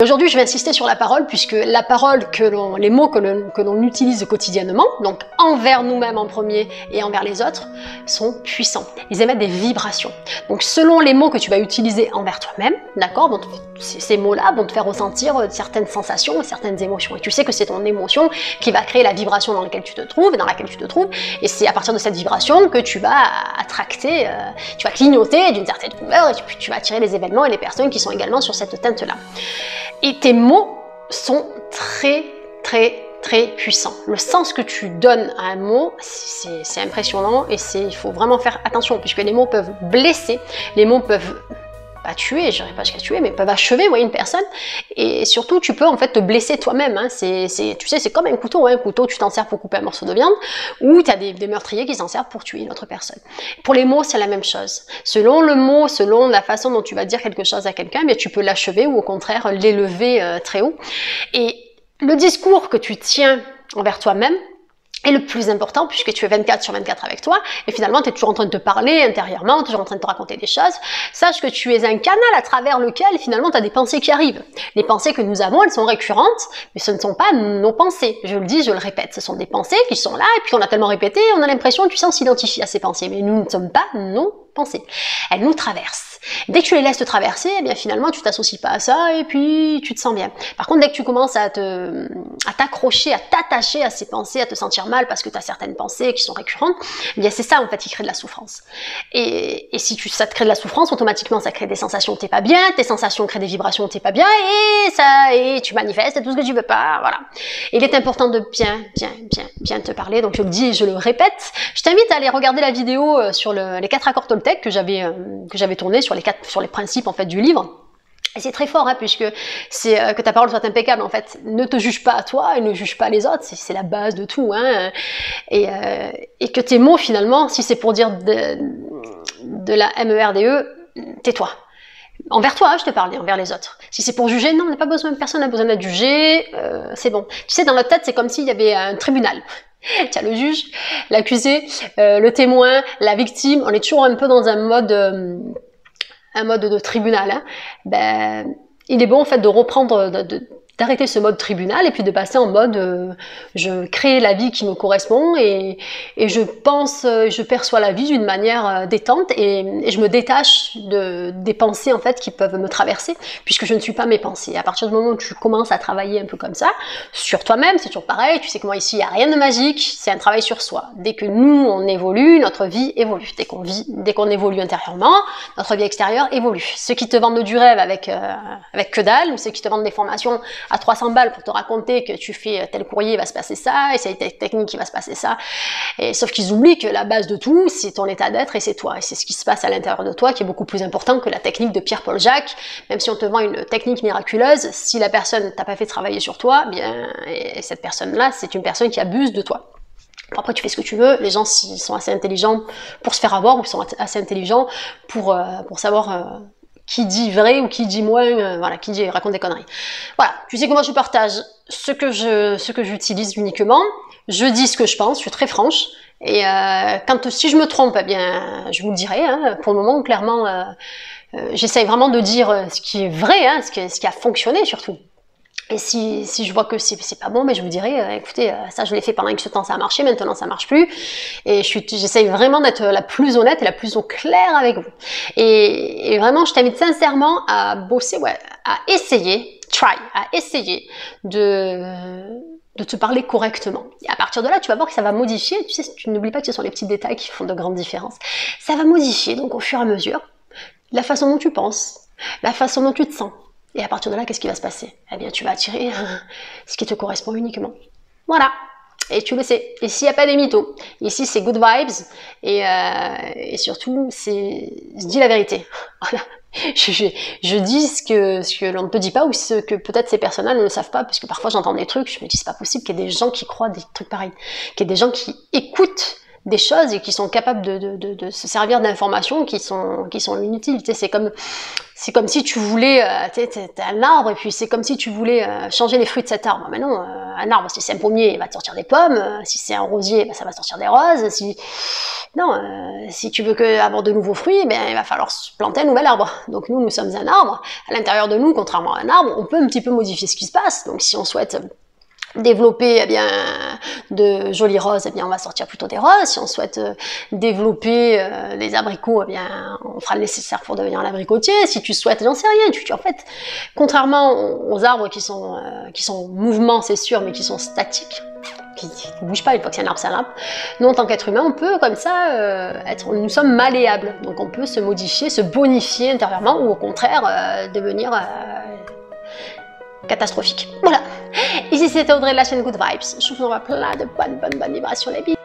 Aujourd'hui, je vais insister sur la parole, puisque la parole, les mots que l'on utilise quotidiennement, donc envers nous-mêmes en premier et envers les autres, sont puissants. Ils émettent des vibrations. Donc selon les mots que tu vas utiliser envers toi-même, d'accord, ces mots-là vont te faire ressentir certaines sensations, certaines émotions. Et tu sais que c'est ton émotion qui va créer la vibration dans laquelle tu te trouves, et c'est à partir de cette vibration que tu vas attracter, tu vas clignoter d'une certaine couleur, et tu vas attirer les événements et les personnes qui sont également sur cette teinte-là. Et tes mots sont très puissants. Le sens que tu donnes à un mot, c'est impressionnant, et il faut vraiment faire attention, puisque les mots peuvent blesser, les mots peuvent pas tuer, je dirais pas jusqu'à tuer, mais peuvent achever une personne, et surtout tu peux en fait te blesser toi-même, hein. Tu sais, c'est comme un couteau, hein. Un couteau, tu t'en sers pour couper un morceau de viande, ou tu as des meurtriers qui s'en servent pour tuer une autre personne. Pour les mots, c'est la même chose. Selon le mot, selon la façon dont tu vas dire quelque chose à quelqu'un, mais tu peux l'achever ou au contraire l'élever très haut. Et le discours que tu tiens envers toi-même est le plus important, puisque tu es 24/24 avec toi, et finalement tu es toujours en train de te parler intérieurement, toujours en train de te raconter des choses. Sache que tu es un canal à travers lequel finalement tu as des pensées qui arrivent. Les pensées que nous avons, elles sont récurrentes, mais ce ne sont pas nos pensées. Je le dis, je le répète, ce sont des pensées qui sont là, et puis on a tellement répété, on a l'impression, tu sais, on s'identifie à ces pensées, mais nous ne sommes pas nos pensées. Elles nous traversent. Dès que tu les laisses te traverser, eh bien finalement tu t'associes pas à ça et puis tu te sens bien. Par contre, dès que tu commences à t'accrocher, à t'attacher à ces pensées, à te sentir mal parce que tu as certaines pensées qui sont récurrentes, eh bien c'est ça en fait qui crée de la souffrance. Et si ça te crée de la souffrance, automatiquement ça crée des sensations où t'es pas bien, tes sensations créent des vibrations où t'es pas bien, et tu manifestes tout ce que tu veux pas, voilà. Et il est important de bien te parler, donc je le dis et je le répète. Je t'invite à aller regarder la vidéo sur les 4 accords Toltec que j'avais tourné sur les principes en fait du livre. Et c'est très fort, hein, puisque c'est que ta parole soit impeccable en fait. Ne te juge pas à toi et ne juge pas les autres, c'est la base de tout, hein. Et que tes mots finalement, si c'est pour dire de la MERDE, tais-toi. Envers toi, je te parle, et envers les autres. Si c'est pour juger, non, on n'a pas besoin, personne n'a besoin d'être jugé, c'est bon. Tu sais, dans notre tête, c'est comme s'il y avait un tribunal. Tu as le juge, l'accusé, le témoin, la victime, on est toujours un peu dans un mode de tribunal, hein. Ben, il est bon en fait de reprendre, d'arrêter ce mode tribunal et puis de passer en mode je crée la vie qui me correspond et je pense, je perçois la vie d'une manière détente et je me détache des pensées en fait qui peuvent me traverser puisque je ne suis pas mes pensées. À partir du moment où tu commences à travailler un peu comme ça, sur toi-même, c'est toujours pareil, tu sais que moi ici il n'y a rien de magique, c'est un travail sur soi. Dès que nous on évolue, notre vie évolue. Dès qu'on évolue intérieurement, notre vie extérieure évolue. Ceux qui te vendent du rêve avec que dalle, ou ceux qui te vendent des formations à 300 balles pour te raconter que tu fais tel courrier, il va se passer ça, et c'est telle technique, il va se passer ça. Et sauf qu'ils oublient que la base de tout, c'est ton état d'être et c'est toi. Et c'est ce qui se passe à l'intérieur de toi qui est beaucoup plus important que la technique de Pierre-Paul Jacques. Même si on te vend une technique miraculeuse, si la personne t'a pas fait travailler sur toi, bien, et cette personne-là, c'est une personne qui abuse de toi. Après, tu fais ce que tu veux. Les gens, s'ils sont assez intelligents pour se faire avoir, ou sont assez intelligents pour savoir qui dit vrai ou qui dit moins, voilà, qui raconte des conneries. Voilà, tu sais que moi je partage ce que j'utilise uniquement, je dis ce que je pense, je suis très franche, et si je me trompe, eh bien, je vous le dirai, hein. Pour le moment, clairement, j'essaye vraiment de dire ce qui est vrai, hein, ce qui a fonctionné surtout. Et si je vois que c'est pas bon, mais je vous dirai, écoutez, ça je l'ai fait pendant X temps, ça a marché, maintenant ça marche plus. Et j'essaye vraiment d'être la plus honnête et la plus au clair avec vous. Et vraiment, je t'invite sincèrement à bosser, à essayer de te parler correctement. Et à partir de là, tu vas voir que ça va modifier. Tu sais, tu n'oublies pas que ce sont les petits détails qui font de grandes différences. Ça va modifier, donc au fur et à mesure, la façon dont tu penses, la façon dont tu te sens. Et à partir de là, qu'est-ce qui va se passer? Eh bien, tu vas attirer ce qui te correspond uniquement. Voilà. Et tu le sais. Ici, il n'y a pas des mythos. Ici, c'est good vibes. Et surtout, je dis la vérité. Voilà. Je dis ce que l'on ne te dit pas ou ce que peut-être ces personnes-là ne savent pas, parce que parfois j'entends des trucs, je me dis c'est pas possible qu'il y ait des gens qui croient des trucs pareils, qu'il y ait des gens qui écoutent des choses et qui sont capables de se servir d'informations qui sont inutiles. C'est comme si tu voulais, t'as un arbre et puis c'est comme si tu voulais changer les fruits de cet arbre. Mais non, un arbre, si c'est un pommier, il va te sortir des pommes. Si c'est un rosier, ben, ça va sortir des roses. Si tu veux avoir de nouveaux fruits, ben, il va falloir planter un nouvel arbre. Donc nous sommes un arbre. À l'intérieur de nous, contrairement à un arbre, on peut un petit peu modifier ce qui se passe. Donc si on souhaite développer eh bien de jolies roses, eh bien on va sortir plutôt des roses. Si on souhaite développer les abricots, eh bien on fera le nécessaire pour devenir un abricotier. Si tu souhaites, j'en sais rien, en fait, contrairement aux arbres qui sont mouvements, c'est sûr, mais qui sont statiques, qui ne bougent pas, une fois que c'est un arbre, c'est un arbre. Nous, en tant qu'être humain, on peut comme ça nous sommes malléables, donc on peut se modifier, se bonifier intérieurement, ou au contraire devenir catastrophique. Voilà. Ici c'était Audrey de la chaîne Good Vibes. Je vous envoie plein de bonnes vibrations les billes.